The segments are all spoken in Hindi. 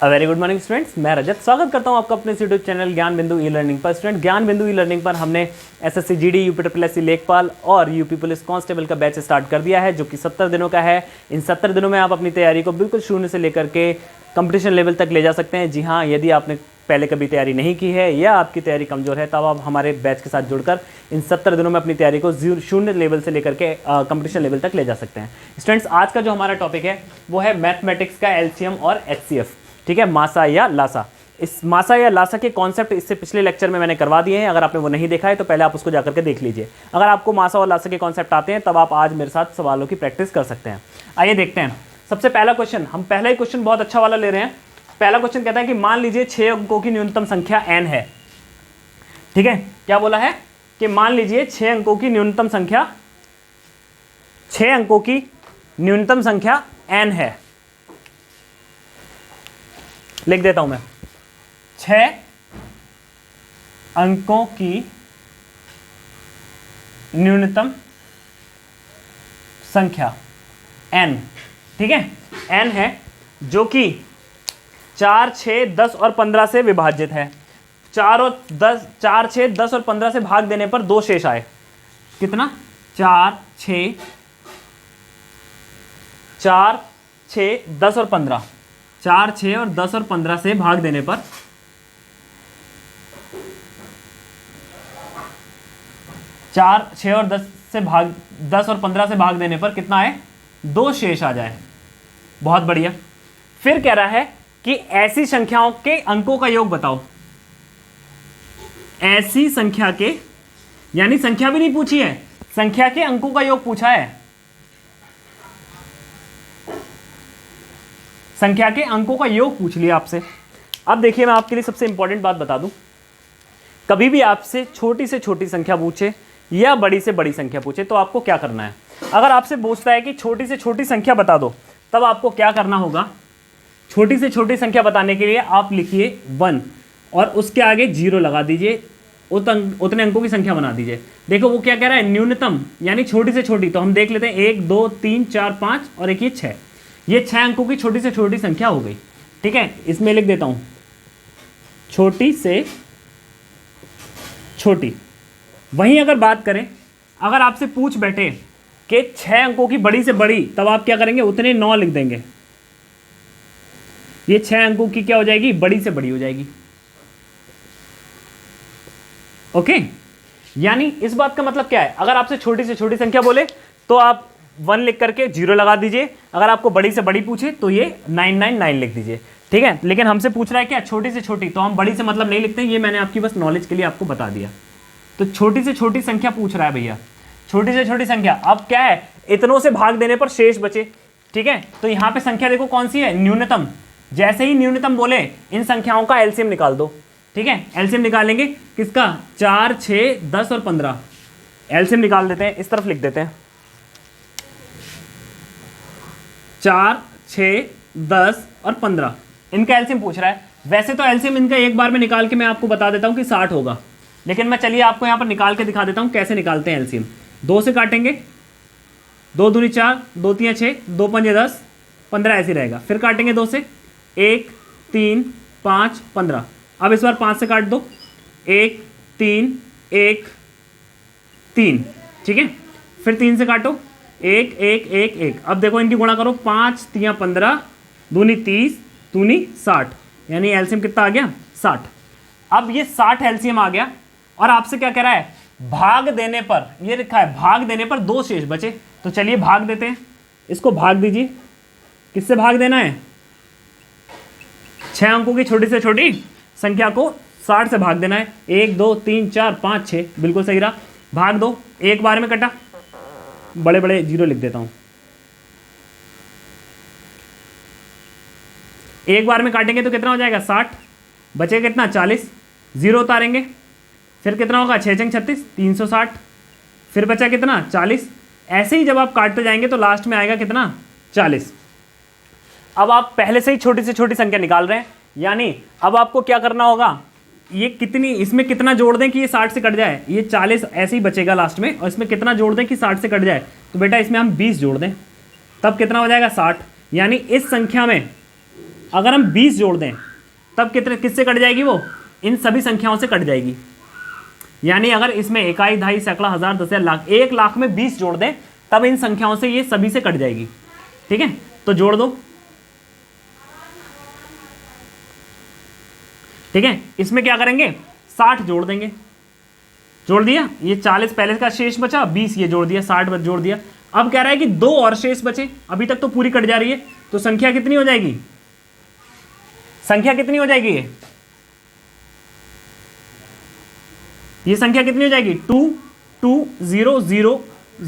वेरी गुड मॉर्निंग स्टूडेंट्स, मैं रजत स्वागत करता हूं आपका अपने यूट्यूब चैनल ज्ञान बिंदु ई लर्निंग पर। स्टूडेंट, ज्ञान बिंदु ई लर्निंग पर हमने एसएससी जीडी, यूपी लेखपाल और यूपी पुलिस कांस्टेबल का बैच स्टार्ट कर दिया है, जो कि 70 दिनों का है। इन 70 दिनों में आप अपनी तैयारी को बिल्कुल शून्य से लेकर के कंपटीशन लेवल तक ले जा सकते हैं। जी हाँ, यदि आपने पहले कभी तैयारी नहीं की है या आपकी तैयारी कमज़ोर है, तब आप हमारे बैच के साथ जुड़कर इन 70 दिनों में अपनी तैयारी को शून्य लेवल से लेकर के कंपटीशन लेवल तक ले जा सकते हैं। स्टूडेंट्स, आज का जो हमारा टॉपिक है वो है मैथमेटिक्स का एलसीएम और एचसीएफ। ठीक है, मासा या लासा। इस मासा या लासा के कॉन्सेप्ट इससे पिछले लेक्चर में मैंने करवा दिए हैं। अगर आपने वो नहीं देखा है तो पहले आप उसको जाकर के देख लीजिए। अगर आपको मासा और लासा के कॉन्सेप्ट आते हैं तब आप आज मेरे साथ सवालों की प्रैक्टिस कर सकते हैं। आइए देखते हैं। सबसे पहला क्वेश्चन, हम पहला ही क्वेश्चन बहुत अच्छा वाला ले रहे हैं। पहला क्वेश्चन कहता है कि मान लीजिए 6 अंकों की न्यूनतम संख्या n है। ठीक है, क्या बोला है कि मान लीजिए 6 अंकों की न्यूनतम संख्या, 6 अंकों की न्यूनतम संख्या n है। लिख देता हूं मैं, 6 अंकों की न्यूनतम संख्या n। ठीक है, n है जो कि 4, 6, 10 और 15 से विभाजित है। 4, 6, 10 और 15 से भाग देने पर 2 शेष आए। कितना? 4, 6, 10 और 15। 4, 6 और 10 और 15 से भाग देने पर 4, 6 और 10 और 15 से भाग देने पर कितना आए? 2 शेष आ जाए। बहुत बढ़िया। फिर कह रहा है कि ऐसी संख्याओं के अंकों का योग बताओ। ऐसी संख्या के, यानी संख्या भी नहीं पूछी है, संख्या के अंकों का योग पूछा है। संख्या के अंकों का योग पूछ लिया आपसे। अब देखिए, मैं आपके लिए सबसे इंपॉर्टेंट बात बता दूं। कभी भी आपसे छोटी से छोटी संख्या पूछे या बड़ी से बड़ी संख्या पूछे तो आपको क्या करना है? अगर आपसे पूछता है कि छोटी से छोटी संख्या बता दो, तब आपको क्या करना होगा? छोटी से छोटी संख्या बताने के लिए आप लिखिए 1 और उसके आगे 0 लगा दीजिए, उतने अंकों की संख्या बना दीजिए। देखो वो क्या कह रहा है, न्यूनतम यानी छोटी से छोटी। तो हम देख लेते हैं, 1, 2, 3, 4, 5 और एक ये 6। ये 6 अंकों की छोटी से छोटी संख्या हो गई। ठीक है, इसमें लिख देता हूं छोटी से छोटी। वहीं अगर बात करें, अगर आपसे पूछ बैठे कि 6 अंकों की बड़ी से बड़ी, तब आप क्या करेंगे? उतने 9 लिख देंगे। ये 6 अंकों की क्या हो जाएगी? बड़ी से बड़ी हो जाएगी। ओके, यानी इस बात का मतलब क्या है? अगर आपसे छोटी से छोटी संख्या बोले तो आप 1 लिख करके 0 लगा दीजिए। अगर आपको बड़ी से बड़ी पूछे तो ये 999 लिख दीजिए। ठीक है, लेकिन हमसे पूछ रहा है क्या? छोटी से छोटी, तो हम बड़ी से मतलब नहीं लिखते हैं। ये मैंने आपकी बस नॉलेज के लिए आपको बता दिया। तो छोटी से छोटी संख्या पूछ रहा है भैया, छोटी से छोटी संख्या। अब क्या है? इतनों से भाग देने पर शेष बचे। ठीक है, तो यहां पे संख्या देखो कौन सी है? न्यूनतम। जैसे ही न्यूनतम बोले, इन संख्याओं का एलसीएम निकाल दो। ठीक है, एलसीएम निकालेंगे किसका? 4, 6, 10 और 15। एलसीएम निकाल देते हैं, इस तरफ लिख देते हैं 4, 6, 10 और 15। इनका एलसीएम पूछ रहा है। वैसे तो एलसीएम इनका एक बार में निकाल के मैं आपको बता देता हूं कि 60 होगा, लेकिन मैं चलिए आपको यहां पर निकाल के दिखा देता हूं कैसे निकालते हैं एलसीएम। 2 से काटेंगे, 2 दूनी 4, 2 तियां 6, 2 पंजे 10, 15 ऐसे रहेगा। फिर काटेंगे 2 से, 1, 3, 5, 15। अब इस बार 5 से काट दो, 1, 3, 1, 3। ठीक है, फिर 3 से काटो, 1, 1, 1, 1। अब देखो इनकी गुणा करो, 5 तियां 15, दूनी 30, दूनी 60, यानी एलसीएम कितना आ गया? 60। अब ये 60 एलसीएम आ गया और आपसे क्या कह रहा है? भाग देने पर, ये लिखा है भाग देने पर 2 शेष बचे। तो चलिए भाग देते हैं, इसको भाग दीजिए। किससे भाग देना है? 6 अंकों की छोटी से छोटी संख्या को 60 से भाग देना है। 1, 2, 3, 4, 5, 6, बिल्कुल सही रहा। भाग दो, एक बार में कटा, बड़े बड़े 0 लिख देता हूं। एक बार में काटेंगे तो कितना हो जाएगा? 60। बचेगा कितना? 40। 0 उतारेंगे, फिर कितना होगा? 6 छंग 36, 360। फिर बचा कितना? 40। ऐसे ही जब आप काटते जाएंगे तो लास्ट में आएगा कितना? 40। अब आप पहले से ही छोटी से छोटी संख्या निकाल रहे हैं, यानी अब आपको क्या करना होगा? ये कितनी, इसमें कितना जोड़ दें कि ये 60 से कट जाए? ये 40 ऐसे ही बचेगा लास्ट में, और इसमें कितना जोड़ दें कि 60 से कट जाए? तो बेटा इसमें हम 20 जोड़ दें, तब कितना हो जाएगा? 60। यानी इस संख्या में अगर हम 20 जोड़ दें तब कितने किससे कट जाएगी वो, इन सभी संख्याओं से कट जाएगी। यानी अगर इसमें इकाई, दहाई, सैकड़ा, हजार, 10,000, लाख, 1 लाख में 20 जोड़ दें तब इन संख्याओं से ये सभी से कट जाएगी। ठीक है, तो जोड़ दो। ठीक है, इसमें क्या करेंगे, 60 जोड़ देंगे। जोड़ दिया, ये 40 पहले का शेष बचा, 20 ये जोड़ दिया, 60 जोड़ दिया। अब कह रहा है कि 2 और शेष बचे, अभी तक तो पूरी कट जा रही है, तो संख्या कितनी हो जाएगी, संख्या कितनी हो जाएगी, ये संख्या कितनी हो जाएगी, 2 2 0 0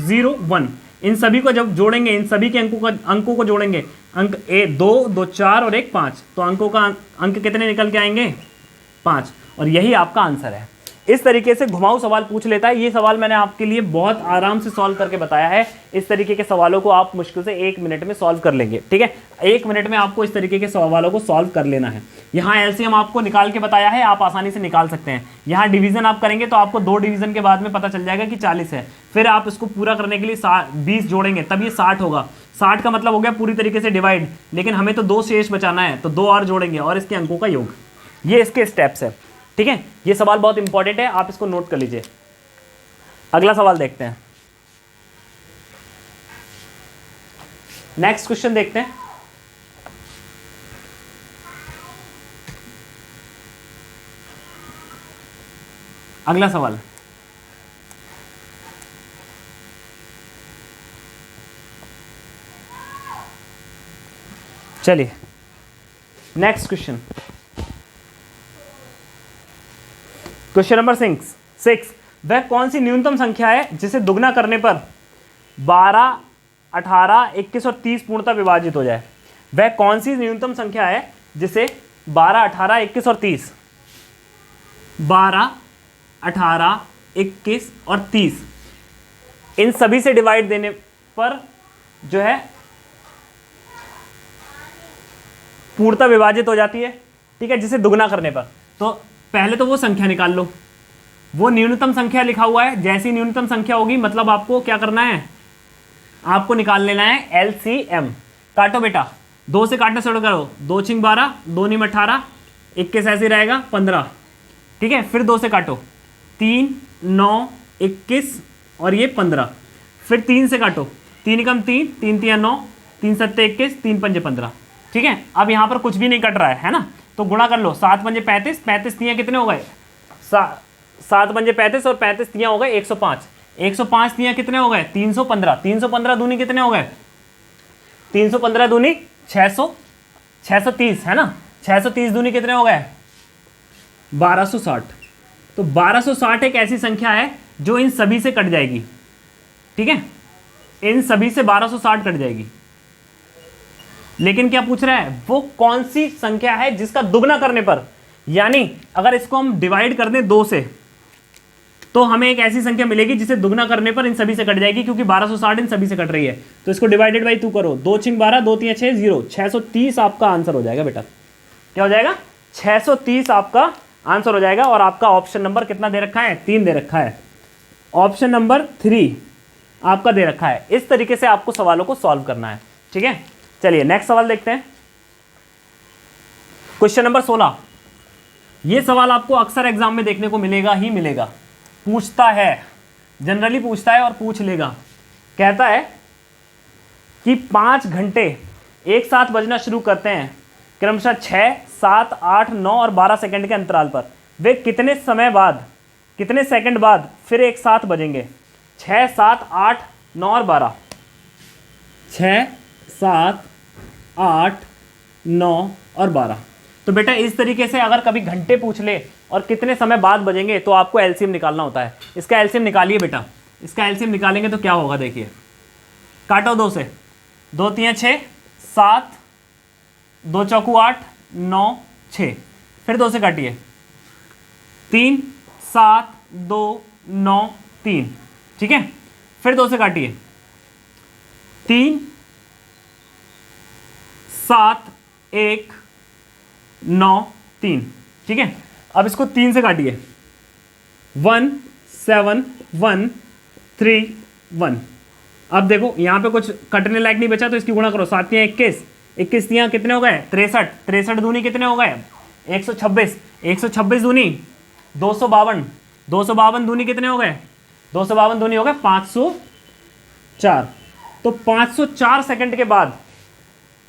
0 1। इन सभी को जब जोड़ेंगे, इन सभी के अंकों को जोड़ेंगे, अंक 2 2 4 और 1 5, तो अंकों का अंक कितने निकल के आएंगे, 5। और यही आपका आंसर है। इस तरीके से घुमाऊ सवाल पूछ लेता है। ये सवाल मैंने आपके लिए बहुत आराम से सॉल्व करके बताया है। इस तरीके के सवालों को आप मुश्किल से 1 मिनट में सॉल्व कर लेंगे। ठीक है, 1 मिनट में आपको इस तरीके के सवालों को सॉल्व कर लेना है। यहाँ एलसीएम आपको निकाल के बताया है, आप आसानी से निकाल सकते हैं। यहाँ डिवीजन आप करेंगे तो आपको 2 डिवीजन के बाद में पता चल जाएगा कि 40 है। फिर आप इसको पूरा करने के लिए 20 जोड़ेंगे तब ये 60 होगा। 60 का मतलब हो गया पूरी तरीके से डिवाइड, लेकिन हमें तो 2 शेष बचाना है, तो 2 और जोड़ेंगे और इसके अंकों का योग। ये इसके स्टेप्स है। ठीक है, ये सवाल बहुत इंपॉर्टेंट है, आप इसको नोट कर लीजिए। अगला सवाल देखते हैं, नेक्स्ट क्वेश्चन देखते हैं। अगला सवाल, चलिए नेक्स्ट क्वेश्चन, क्वेश्चन नंबर 6। वह कौन सी न्यूनतम संख्या है जिसे दुगना करने पर 12, 18, 21 और 30 पूर्णतः विभाजित हो जाए। वह कौन सी न्यूनतम संख्या है जिसे 12, 18, 21 और 30, 12, 18, 21 और 30 इन सभी से डिवाइड देने पर जो है पूर्णतः विभाजित हो जाती है। ठीक है, जिसे दुगना करने पर, तो पहले तो वो संख्या निकाल लो। वो न्यूनतम संख्या लिखा हुआ है, जैसी न्यूनतम संख्या होगी मतलब आपको क्या करना है, आपको निकाल लेना है एलसीएम। काटो बेटा, 2 से काटना शुरू करो, 2 छिंग 12, 2 नीम 18, 21 ऐसे रहेगा 15। ठीक है, फिर 2 से काटो, 3 9 21 और ये 15। फिर 3 से काटो, 3 कम 3, 3 3 9, 3 7 21, 3 5 15। ठीक है, अब यहाँ पर कुछ भी नहीं कट रहा है ना, तो गुणा कर लो, 7 पंजे 35, 35 तियाँ कितने हो गए, 7 पंजे 35 और 35 तियाँ हो गए 105, 105 तियाँ कितने हो गए 315, 315 दूनी कितने हो गए, 315 दूनी 600, 630 है ना, 630 दूनी कितने हो गए 1260। तो 1260 एक ऐसी संख्या है जो इन सभी से कट जाएगी। ठीक है, इन सभी से 1260 कट जाएगी। लेकिन क्या पूछ रहा है, वो कौन सी संख्या है जिसका दुगना करने पर, यानी अगर इसको हम डिवाइड कर दें 2 से तो हमें एक ऐसी संख्या मिलेगी जिसे दुगना करने पर इन सभी से कट जाएगी, क्योंकि 1260 इन सभी से कट रही है। तो इसको डिवाइडेड बाई 2 करो, 2 छिंग 12, 2 3 6 0, 630 आपका आंसर हो जाएगा बेटा। क्या हो जाएगा, 630 आपका आंसर हो जाएगा। और आपका ऑप्शन नंबर कितना दे रखा है, 3 दे रखा है। ऑप्शन नंबर 3 आपका दे रखा है। इस तरीके से आपको सवालों को सॉल्व करना है। ठीक है, चलिए नेक्स्ट सवाल देखते हैं, क्वेश्चन नंबर 16। यह सवाल आपको अक्सर एग्जाम में देखने को मिलेगा ही मिलेगा, पूछता है, जनरली पूछता है और पूछ लेगा। कहता है कि 5 घंटे एक साथ बजना शुरू करते हैं क्रमशः 6, 7, 8, 9 और 12 सेकंड के अंतराल पर। वे कितने समय बाद, कितने सेकंड बाद फिर एक साथ बजेंगे, 6, 7, 8, 9 और 12। 6, 7, 8, 9 और 12। तो बेटा इस तरीके से अगर कभी घंटे पूछ ले और कितने समय बाद बजेंगे तो आपको एलसीएम निकालना होता है। इसका एलसीएम निकालिए बेटा, इसका एलसीएम निकालेंगे तो क्या होगा, देखिए काटो 2 से, 2 3 6 7, 2 चौकू 8, 9 6, फिर 2 से काटिए, 3 7 2 9 3। ठीक है, फिर 2 से काटिए, 3 7 1 9 3। ठीक है, अब इसको 3 से काटिए, 1 7 1 3 1। अब देखो यहां पे कुछ कटने लायक नहीं बचा तो इसकी गुणा करो, 7 3 21, 21 तियां कितने हो गए 63, 63 दूनी कितने हो गए 126, 126 दूनी 252, 252 दूनी कितने हो गए 252 दूनी हो गए 504। तो 504 सेकंड के बाद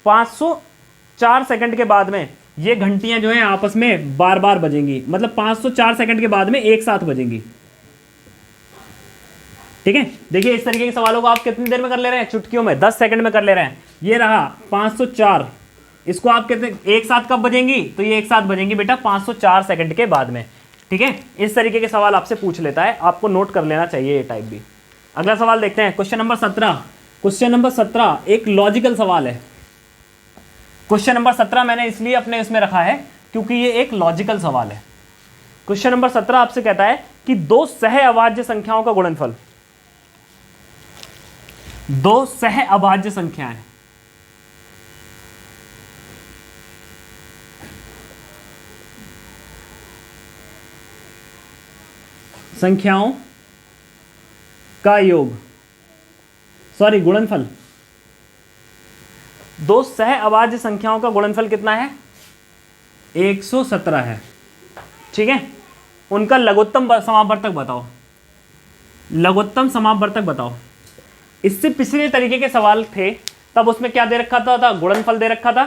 504 सेकंड के बाद में ये घंटियां जो हैं आपस में बार बार बजेंगी, मतलब 504 सेकंड के बाद में एक साथ बजेंगी। ठीक है, देखिए इस तरीके के सवालों को आप कितनी देर में कर ले रहे हैं, चुटकियों में 10 सेकंड में कर ले रहे हैं। ये रहा 504, इसको आप कितने एक साथ कब बजेंगी, तो ये एक साथ बजेंगी बेटा 504 सेकंड के बाद में। ठीक है, इस तरीके के सवाल आपसे पूछ लेता है, आपको नोट कर लेना चाहिए ये टाइप भी। अगला सवाल देखते हैं, क्वेश्चन नंबर 17। क्वेश्चन नंबर 17 एक लॉजिकल सवाल है। क्वेश्चन नंबर 17 मैंने इसलिए अपने इसमें रखा है क्योंकि ये एक लॉजिकल सवाल है। क्वेश्चन नंबर 17 आपसे कहता है कि दो सह अभाज्य संख्याओं का गुणनफल, दो सह अभाज्य संख्याएं संख्याओं का योग, सॉरी गुणनफल, दो सह अभाज्य संख्याओं का गुणनफल कितना है 117 है। ठीक है, उनका लघुत्तम समापवर्तक बताओ, लघुत्तम समापवर्तक बताओ। इससे पिछले तरीके के सवाल थे तब उसमें क्या दे रखा था, गुणनफल दे रखा था,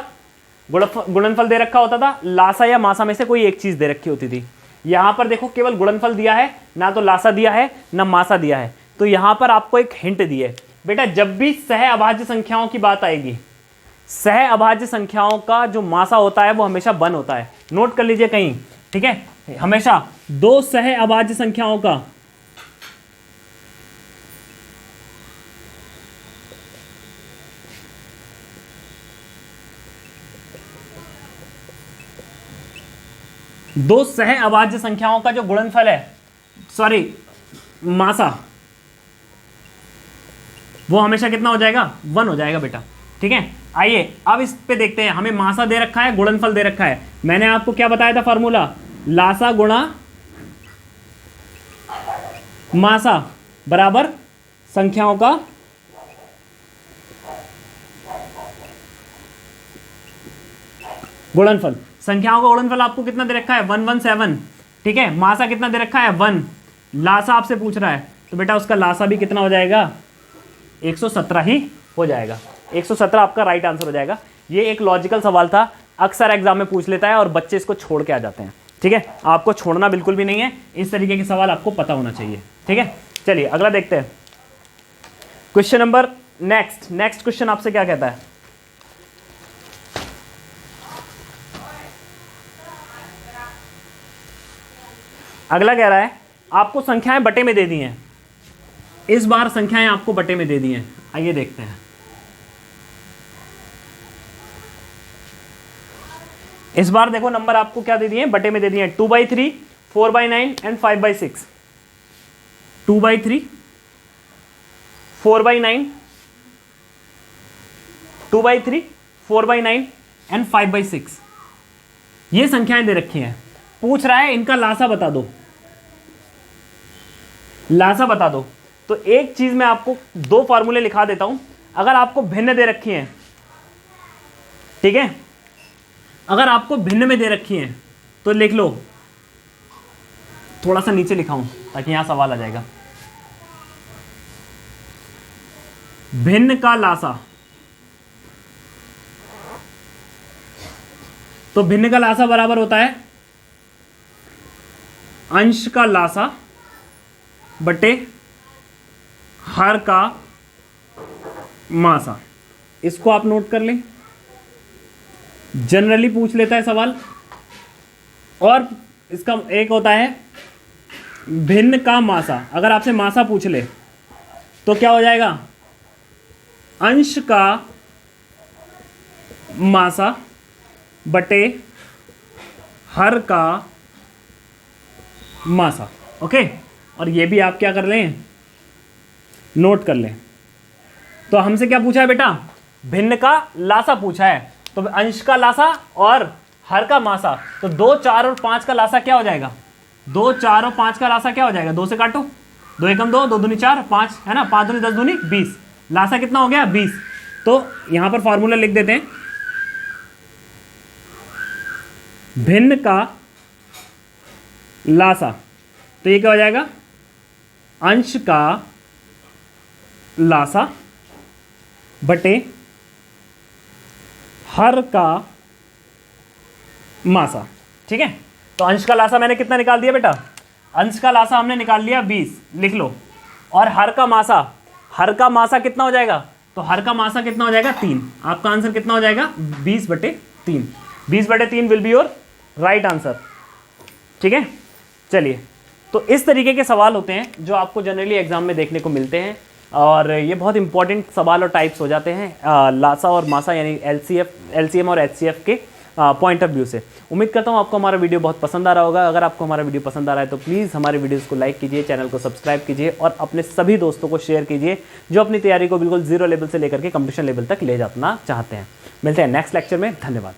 गुणनफल दे रखा होता था, लासा या मासा में से कोई एक चीज दे रखी होती थी। यहां पर देखो केवल गुणनफल दिया है, ना तो लासा दिया है ना मासा दिया है। तो यहां पर आपको एक हिंट दी है बेटा, जब भी सह अभाज्य संख्याओं की बात आएगी, सह अभाज्य संख्याओं का जो मासा होता है वो हमेशा 1 होता है। नोट कर लीजिए कहीं। ठीक है, हमेशा दो सह अभाज्य संख्याओं का दो सह अभाज्य संख्याओं का जो गुणनफल है, सॉरी मासा, वो हमेशा कितना हो जाएगा 1 हो जाएगा बेटा। ठीक है, आइए अब इस पे देखते हैं। हमें मासा दे रखा है, गुणनफल दे रखा है। मैंने आपको क्या बताया था फॉर्मूला, लासा गुणा मासा बराबर संख्याओं का गुणनफल। संख्याओं का गुणनफल आपको कितना दे रखा है 117। ठीक है, मासा कितना दे रखा है 1, लासा आपसे पूछ रहा है तो बेटा उसका लासा भी कितना हो जाएगा 117 ही हो जाएगा। 117 आपका राइट आंसर हो जाएगा। ये एक लॉजिकल सवाल था, अक्सर एग्जाम में पूछ लेता है और बच्चे इसको छोड़ के आ जाते हैं। ठीक है, आपको छोड़ना बिल्कुल भी नहीं है, इस तरीके के सवाल आपको पता होना चाहिए। ठीक है, चलिए अगला देखते हैं। क्वेश्चन नंबर नेक्स्ट क्वेश्चन आपसे क्या कहता है, अगला कह रहा है आपको संख्याएं बटे में दे दी हैं। इस बार संख्याएं आपको बटे में दे दी हैं, आइए देखते हैं। इस बार देखो नंबर आपको क्या दे दिए हैं, बटे में दे दिए हैं 2/3, 4/9 एंड 5/6। 2/3, 4/9, 2/3, 4/9 एंड 5/6 ये संख्याएं दे रखी हैं। पूछ रहा है इनका लासा बता दो, लासा बता दो। तो एक चीज मैं आपको दो फार्मूले लिखा देता हूं। अगर आपको भिन्न दे रखी हैं, ठीक है, अगर आपको भिन्न में दे रखी हैं तो लिख लो, थोड़ा सा नीचे लिखा हूं ताकि यहां सवाल आ जाएगा। भिन्न का लासा, तो भिन्न का लासा बराबर होता है अंश का लासा बटे हर का मासा। इसको आप नोट कर लें, जनरली पूछ लेता है सवाल। और इसका एक होता है भिन्न का मासा, अगर आपसे मासा पूछ ले तो क्या हो जाएगा अंश का मासा बटे हर का मासा। ओके, और ये भी आप क्या कर लें, नोट कर लें। तो हमसे क्या पूछा है बेटा, भिन्न का लासा पूछा है, तो अंश का लासा और हर का मासा। तो 2, 4 और 5 का लासा क्या हो जाएगा, 2, 4 और 5 का लासा क्या हो जाएगा, 2 से काटो, 2 एकम 2, 2 दूनी 4, 5 है ना, 5 दूनी 10 दूनी 20, लासा कितना हो गया 20। तो यहां पर फॉर्मूला लिख देते हैं भिन्न का लासा, तो ये क्या हो जाएगा, अंश का लासा बटे हर का मासा। ठीक है, तो अंश का लासा मैंने कितना निकाल दिया बेटा, अंश का लासा हमने निकाल लिया 20, लिख लो। और हर का मासा कितना हो जाएगा, तो हर का मासा कितना हो जाएगा 3। आपका आंसर कितना हो जाएगा 20/3। 20/3 will be your right answer. ठीक है, चलिए, तो इस तरीके के सवाल होते हैं जो आपको जनरली एग्जाम में देखने को मिलते हैं, और ये बहुत इंपॉर्टेंट सवाल और टाइप्स हो जाते हैं लासा और मासा यानी एलसीएम और एचसीएफ के पॉइंट ऑफ व्यू से। उम्मीद करता हूँ आपको हमारा वीडियो बहुत पसंद आ रहा होगा। अगर आपको हमारा वीडियो पसंद आ रहा है तो प्लीज़ हमारे वीडियोस को लाइक कीजिए, चैनल को सब्सक्राइब कीजिए और अपने सभी दोस्तों को शेयर कीजिए जो अपनी तैयारी को बिल्कुल जीरो लेवल से लेकर के कंपटीशन लेवल तक ले जाना चाहते हैं। मिलते हैं नेक्स्ट लेक्चर में, धन्यवाद।